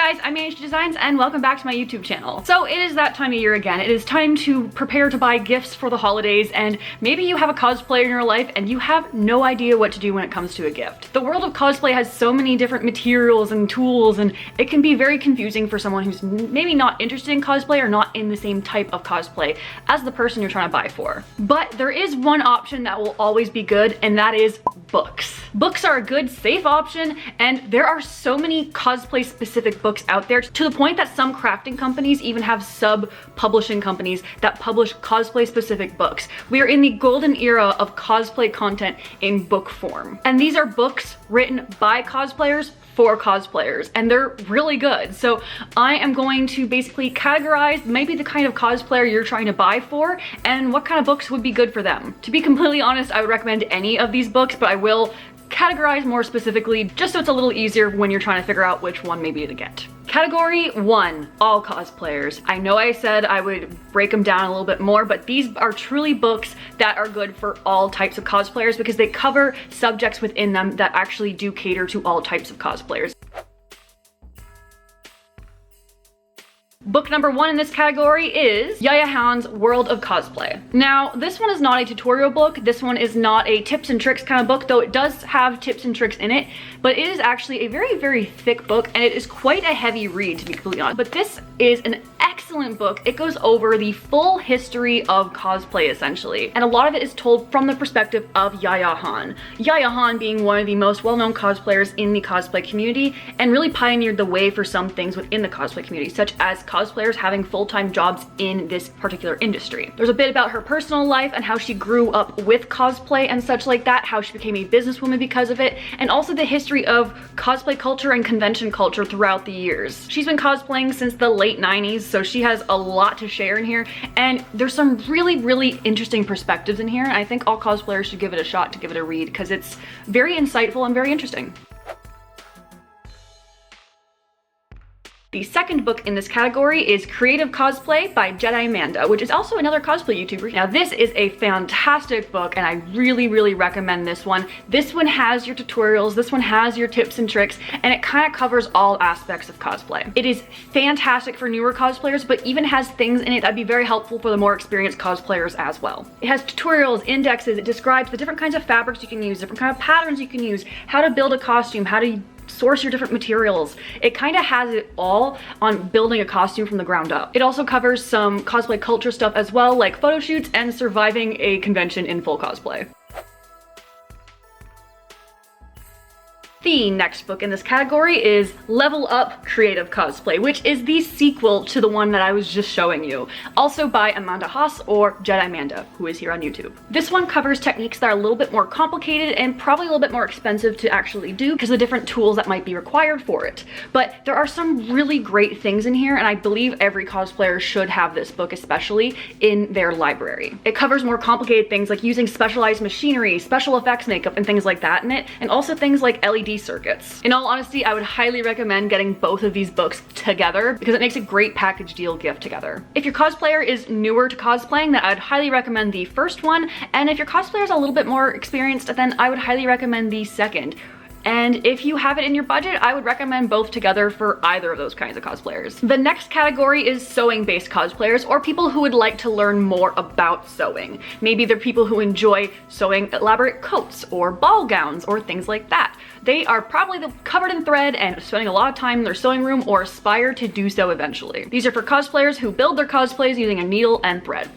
guys, I'm Managed Designs and welcome back to my YouTube channel. So it is that time of year again. It is time to prepare to buy gifts for the holidays, and maybe you have a cosplayer in your life and you have no idea what to do when it comes to a gift. The world of cosplay has so many different materials and tools, and it can be very confusing for someone who's maybe not interested in cosplay or not in the same type of cosplay as the person you're trying to buy for. But there is one option that will always be good, and that is books. Books are a good, safe option, and there are so many cosplay specific books out there to the point that some crafting companies even have sub-publishing companies that publish cosplay specific books. We are in the golden era of cosplay content in book form. And these are books written by cosplayers for cosplayers, and they're really good. So I am going to basically categorize maybe the kind of cosplayer you're trying to buy for and what kind of books would be good for them. To be completely honest, I would recommend any of these books, but I will categorize more specifically just so it's a little easier when you're trying to figure out which one maybe to get. Category 1, all cosplayers. I know I said I would break them down a little bit more, but these are truly books that are good for all types of cosplayers because they cover subjects within them that actually do cater to all types of cosplayers. Book number 1 in this category is Yaya Han's World of Cosplay. Now, this one is not a tutorial book. This one is not a tips and tricks kind of book, though it does have tips and tricks in it, but it is actually a very, very thick book, and it is quite a heavy read, to be completely honest. But this is an excellent book. It goes over the full history of cosplay, essentially, and a lot of it is told from the perspective of Yaya Han. Yaya Han being one of the most well-known cosplayers in the cosplay community, and really pioneered the way for some things within the cosplay community, such as cosplayers having full-time jobs in this particular industry. There's a bit about her personal life and how she grew up with cosplay and such like that, how she became a businesswoman because of it, and also the history of cosplay culture and convention culture throughout the years. She's been cosplaying since the late 90s, so she has a lot to share in here, and there's some really, really interesting perspectives in here, and I think all cosplayers should give it a shot to give it a read because it's very insightful and very interesting. The second book in this category is Creative Cosplay by Jedi Amanda, which is also another cosplay YouTuber. Now, this is a fantastic book, and I really, really recommend this one. This one has your tutorials, this one has your tips and tricks, and it kind of covers all aspects of cosplay. It is fantastic for newer cosplayers, but even has things in it that'd be very helpful for the more experienced cosplayers as well. It has tutorials, indexes, it describes the different kinds of fabrics you can use, different kind of patterns you can use, how to build a costume, how to source your different materials. It kind of has it all on building a costume from the ground up. It also covers some cosplay culture stuff as well, like photo shoots and surviving a convention in full cosplay. The next book in this category is Level Up Creative Cosplay, which is the sequel to the one that I was just showing you, also by Amanda Haas, or Jedi Amanda, who is here on YouTube. This one covers techniques that are a little bit more complicated and probably a little bit more expensive to actually do because of the different tools that might be required for it. But there are some really great things in here, and I believe every cosplayer should have this book, especially in their library. It covers more complicated things like using specialized machinery, special effects makeup, and things like that in it, and also things like LED circuits. In all honesty, I would highly recommend getting both of these books together because it makes a great package deal gift together. If your cosplayer is newer to cosplaying, then I would highly recommend the first one, and if your cosplayer is a little bit more experienced, then I would highly recommend the second. And if you have it in your budget, I would recommend both together for either of those kinds of cosplayers. The next category is sewing-based cosplayers, or people who would like to learn more about sewing. Maybe they're people who enjoy sewing elaborate coats or ball gowns or things like that. They are probably covered in thread and spending a lot of time in their sewing room or aspire to do so eventually. These are for cosplayers who build their cosplays using a needle and thread.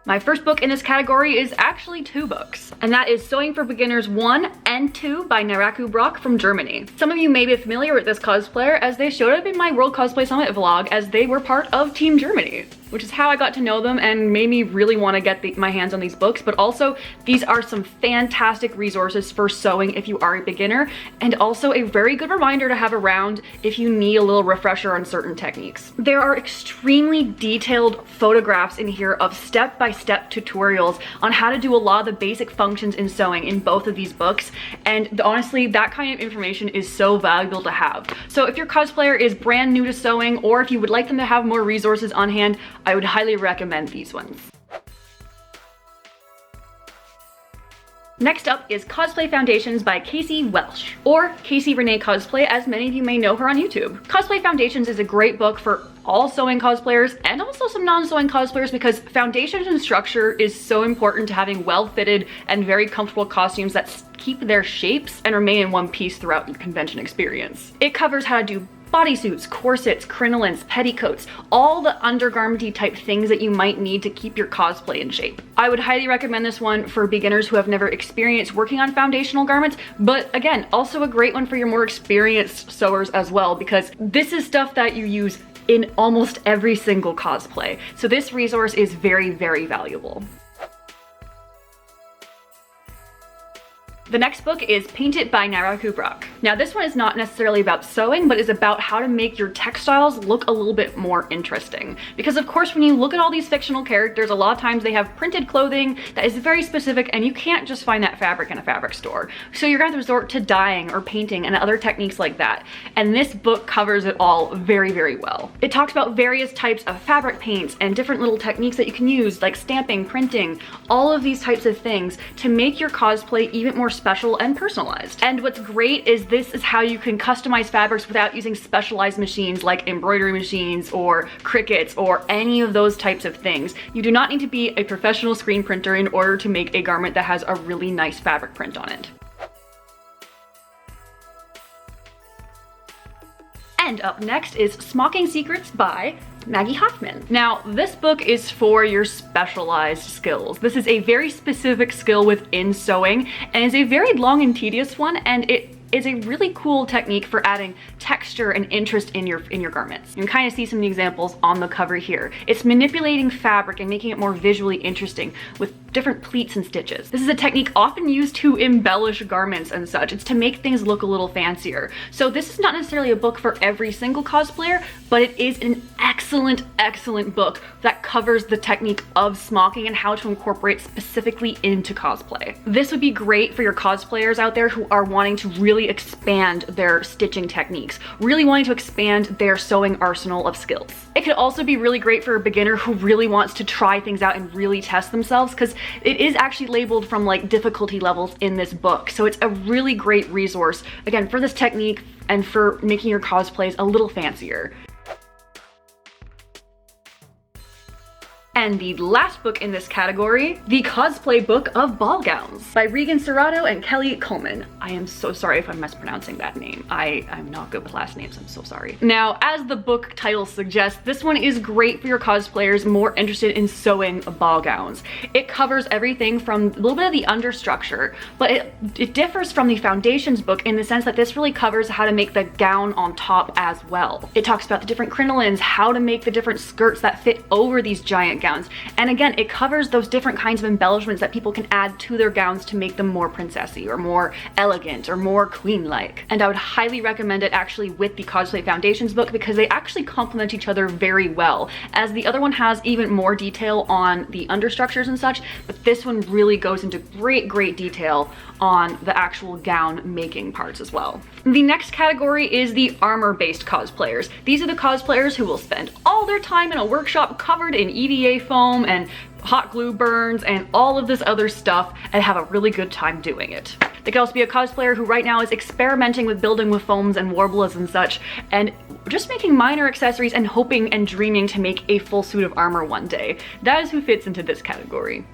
My first book in this category is actually 2 books, and that is Sewing for Beginners 1 and 2 by Naraku from Germany. Some of you may be familiar with this cosplayer as they showed up in my World Cosplay Summit vlog as they were part of Team Germany, which is how I got to know them and made me really want to get my hands on these books. But also, these are some fantastic resources for sewing if you are a beginner, and also a very good reminder to have around if you need a little refresher on certain techniques. There are extremely detailed photographs in here of step-by-step tutorials on how to do a lot of the basic functions in sewing in both of these books, and honestly, that kind of information is so valuable to have. So if your cosplayer is brand new to sewing, or if you would like them to have more resources on hand, I would highly recommend these ones. Next up is Cosplay Foundations by Casey Welsh, or Casey Renee Cosplay, as many of you may know her on YouTube. Cosplay Foundations is a great book for all sewing cosplayers and also some non-sewing cosplayers, because foundations and structure is so important to having well-fitted and very comfortable costumes that keep their shapes and remain in one piece throughout the convention experience. It covers how to do bodysuits, corsets, crinolines, petticoats, all the undergarmenty type things that you might need to keep your cosplay in shape. I would highly recommend this one for beginners who have never experienced working on foundational garments, but again, also a great one for your more experienced sewers as well, because this is stuff that you use in almost every single cosplay. So this resource is very, very valuable. The next book is Paint It by Naraku. Now this one is not necessarily about sewing, but is about how to make your textiles look a little bit more interesting. Because of course, when you look at all these fictional characters, a lot of times they have printed clothing that is very specific, and you can't just find that fabric in a fabric store. So you're gonna resort to dyeing or painting and other techniques like that. And this book covers it all very, very well. It talks about various types of fabric paints and different little techniques that you can use, like stamping, printing, all of these types of things to make your cosplay even more special and personalized. And what's great is this is how you can customize fabrics without using specialized machines like embroidery machines or Cricuts or any of those types of things. You do not need to be a professional screen printer in order to make a garment that has a really nice fabric print on it. And up next is Smocking Secrets by Maggie Hoffman. Now, this book is for your specialized skills. This is a very specific skill within sewing, and is a very long and tedious one, and it is a really cool technique for adding texture and interest in your garments. You can kind of see some of the examples on the cover here. It's manipulating fabric and making it more visually interesting with different pleats and stitches. This is a technique often used to embellish garments and such. It's to make things look a little fancier. So this is not necessarily a book for every single cosplayer, but it is an excellent, excellent book that covers the technique of smocking and how to incorporate specifically into cosplay. This would be great for your cosplayers out there who are wanting to really expand their stitching techniques, really wanting to expand their sewing arsenal of skills. It could also be really great for a beginner who really wants to try things out and really test themselves, because it is actually labeled from like difficulty levels in this book. So it's a really great resource, again, for this technique and for making your cosplays a little fancier. And the last book in this category, The Cosplay Book of Ball Gowns by Regan Serrato and Kelly Coleman. I am so sorry if I'm mispronouncing that name. I'm not good with last names, I'm so sorry. Now, as the book title suggests, this one is great for your cosplayers more interested in sewing ball gowns. It covers everything from a little bit of the understructure, but it differs from the foundations book in the sense that this really covers how to make the gown on top as well. It talks about the different crinolines, how to make the different skirts that fit over these giant gowns. And again, it covers those different kinds of embellishments that people can add to their gowns to make them more princessy or more elegant or more queen-like. And I would highly recommend it actually with the Cosplay Foundations book, because they actually complement each other very well, as the other one has even more detail on the understructures and such, but this one really goes into great detail on the actual gown making parts as well. The next category is the armor-based cosplayers. These are the cosplayers who will spend all their time in a workshop covered in EVA foam and hot glue burns and all of this other stuff and have a really good time doing it. They could also be a cosplayer who right now is experimenting with building with foams and warblers and such, and just making minor accessories and hoping and dreaming to make a full suit of armor one day. That is who fits into this category.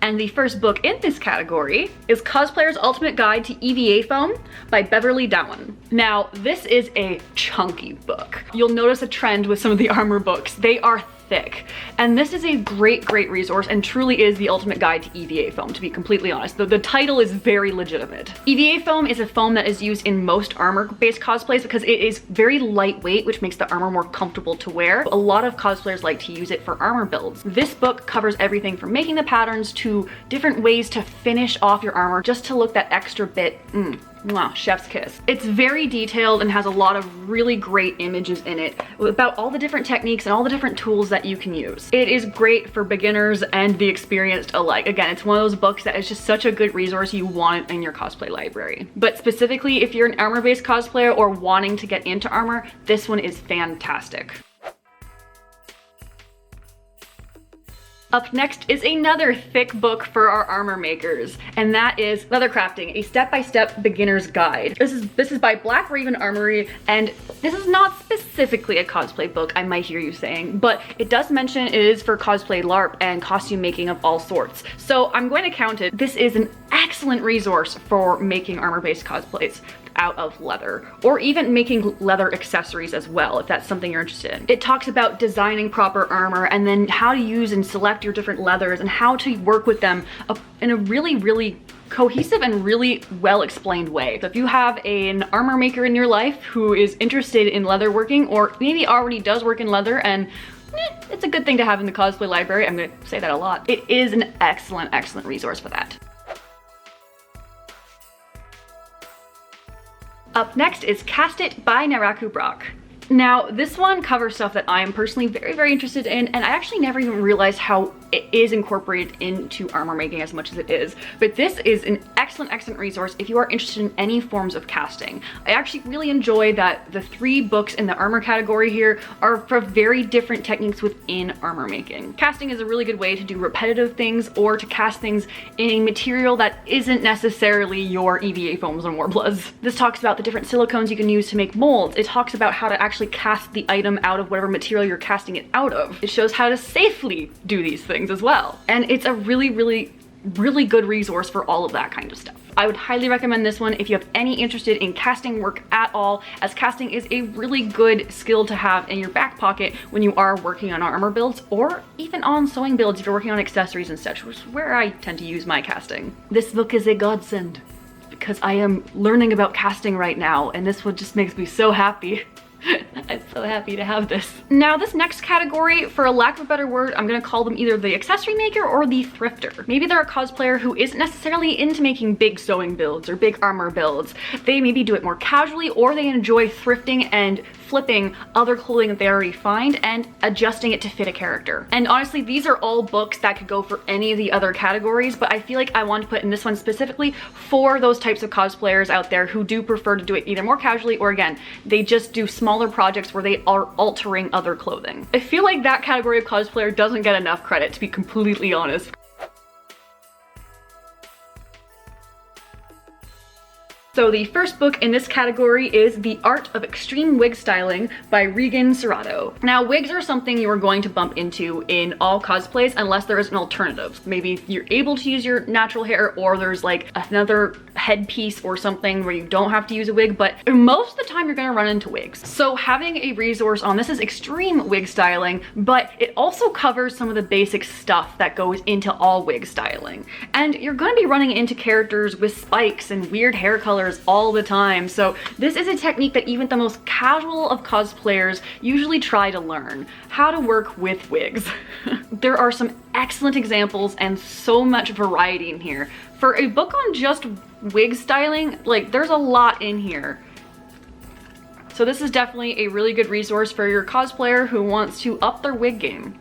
And the first book in this category is Cosplayer's Ultimate Guide to EVA Foam by Beverly Dowan. Now, this is a chunky book. You'll notice a trend with some of the armor books. They are thick. And this is a great resource and truly is the ultimate guide to EVA foam, to be completely honest. The title is very legitimate. EVA foam is a foam that is used in most armor-based cosplays because it is very lightweight, which makes the armor more comfortable to wear. A lot of cosplayers like to use it for armor builds. This book covers everything from making the patterns to different ways to finish off your armor just to look that extra bit, mwah, chef's kiss. It's very detailed and has a lot of really great images in it about all the different techniques and all the different tools that you can use. It is great for beginners and the experienced alike. Again, it's one of those books that is just such a good resource. You want it in your cosplay library. But specifically, if you're an armor-based cosplayer or wanting to get into armor, this one is fantastic. Up next is another thick book for our armor makers, and that is Leather Crafting, a step-by-step beginner's guide. This is by Black Raven Armory, and this is not specifically a cosplay book, I might hear you saying, but it does mention it is for cosplay LARP and costume making of all sorts. So I'm going to count it. This is an excellent resource for making armor-based cosplays out of leather, or even making leather accessories as well, if that's something you're interested in. It talks about designing proper armor and then how to use and select your different leathers and how to work with them in a really cohesive and really well explained way. So if you have an armor maker in your life who is interested in leather working, or maybe already does work in leather and it's a good thing to have in the cosplay library, I'm gonna say that a lot, it is an excellent resource for that. Up next is Cast It by Naraku Brock. Now, this one covers stuff that I am personally very interested in, and I actually never even realized how it is incorporated into armor making as much as it is. But this is an excellent resource if you are interested in any forms of casting. I actually really enjoy that the 3 books in the armor category here are for very different techniques within armor making. Casting is a really good way to do repetitive things or to cast things in a material that isn't necessarily your EVA foams and warblers. This talks about the different silicones you can use to make molds. It talks about how to actually cast the item out of whatever material you're casting it out of. It shows how to safely do these things as well. And it's a really good resource for all of that kind of stuff. I would highly recommend this one if you have any interested in casting work at all, as casting is a really good skill to have in your back pocket when you are working on armor builds, or even on sewing builds if you're working on accessories and such, which is where I tend to use my casting. This book is a godsend because I am learning about casting right now, and this one just makes me so happy. I'm so happy to have this. Now, this next category, for a lack of a better word, I'm gonna call them either the accessory maker or the thrifter. Maybe they're a cosplayer who isn't necessarily into making big sewing builds or big armor builds. They maybe do it more casually, or they enjoy thrifting and flipping other clothing that they already find and adjusting it to fit a character. And honestly, these are all books that could go for any of the other categories, but I feel like I want to put in this one specifically for those types of cosplayers out there who do prefer to do it either more casually, or again, they just do smaller projects where they are altering other clothing. I feel like that category of cosplayer doesn't get enough credit, to be completely honest. So the first book in this category is The Art of Extreme Wig Styling by Regan Serrato. Now, wigs are something you are going to bump into in all cosplays unless there is an alternative. Maybe you're able to use your natural hair, or there's like another headpiece or something where you don't have to use a wig, but most of the time you're gonna run into wigs. So having a resource on this is extreme wig styling, but it also covers some of the basic stuff that goes into all wig styling. And you're gonna be running into characters with spikes and weird hair colors all the time. So this is a technique that even the most casual of cosplayers usually try to learn, how to work with wigs. There are some excellent examples and so much variety in here. For a book on just wig styling, like, there's a lot in here. So this is definitely a really good resource for your cosplayer who wants to up their wig game.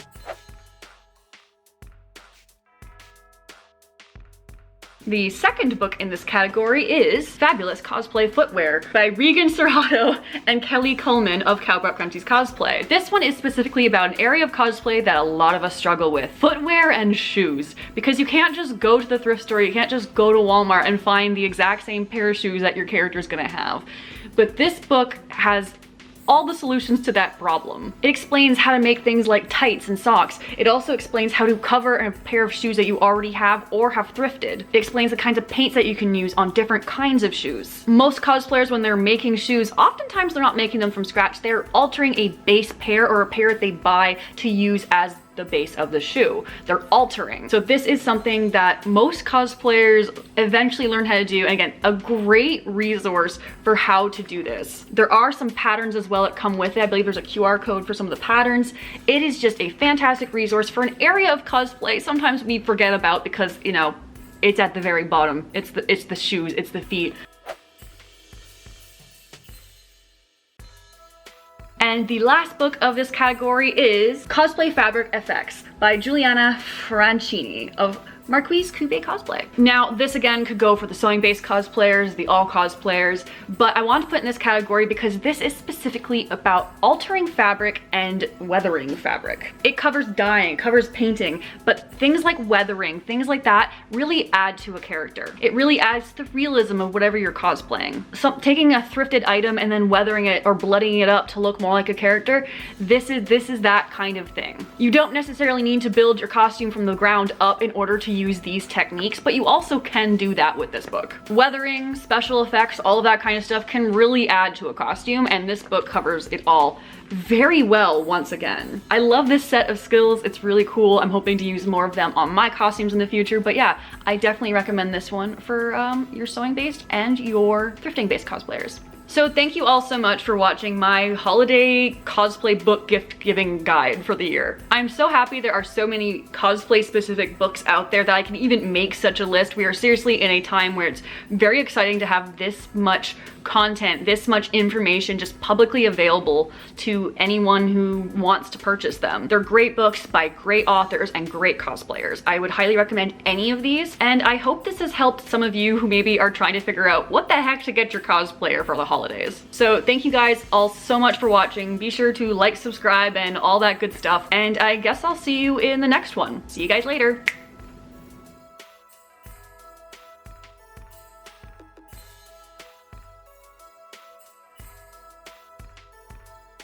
The second book in this category is Fabulous Cosplay Footwear by Regan Serrato and Kelly Coleman of Cowbrat Crunchy's Cosplay. This one is specifically about an area of cosplay that a lot of us struggle with: footwear and shoes. Because you can't just go to the thrift store, you can't just go to Walmart and find the exact same pair of shoes that your character's gonna have. But this book has all the solutions to that problem. It explains how to make things like tights and socks. It also explains how to cover a pair of shoes that you already have or have thrifted. It explains the kinds of paints that you can use on different kinds of shoes. Most cosplayers, when they're making shoes, oftentimes they're not making them from scratch. They're altering a base pair or a pair that they buy to use as the base of the shoe. They're altering. So this is something that most cosplayers eventually learn how to do. And again, a great resource for how to do this. There are some patterns as well that come with it. I believe there's a QR code for some of the patterns. It is just a fantastic resource for an area of cosplay sometimes we forget about because, you know, it's at the very bottom. It's the shoes, it's the feet. And the last book of this category is Cosplay Fabric FX by Giuliana Francini of Marquise Coupe cosplay. Now, this again could go for the sewing-based cosplayers, the all cosplayers, but I want to put in this category because this is specifically about altering fabric and weathering fabric. It covers dyeing, it covers painting, but things like weathering, things like that really add to a character. It really adds to the realism of whatever you're cosplaying. So taking a thrifted item and then weathering it or bloodying it up to look more like a character, this is that kind of thing. You don't necessarily need to build your costume from the ground up in order to use these techniques, but you also can do that with this book. Weathering, special effects, all of that kind of stuff can really add to a costume, and this book covers it all very well once again. I love this set of skills. It's really cool. I'm hoping to use more of them on my costumes in the future, but yeah, I definitely recommend this one for your sewing based and your thrifting based cosplayers. So thank you all so much for watching my holiday cosplay book gift giving guide for the year. I'm so happy there are so many cosplay specific books out there that I can even make such a list. We are seriously in a time where it's very exciting to have this much content, this much information just publicly available to anyone who wants to purchase them. They're great books by great authors and great cosplayers. I would highly recommend any of these, and I hope this has helped some of you who maybe are trying to figure out what the heck to get your cosplayer for the holidays. So thank you guys all so much for watching. Be sure to like, subscribe, and all that good stuff, and I guess I'll see you in the next one. See you guys later.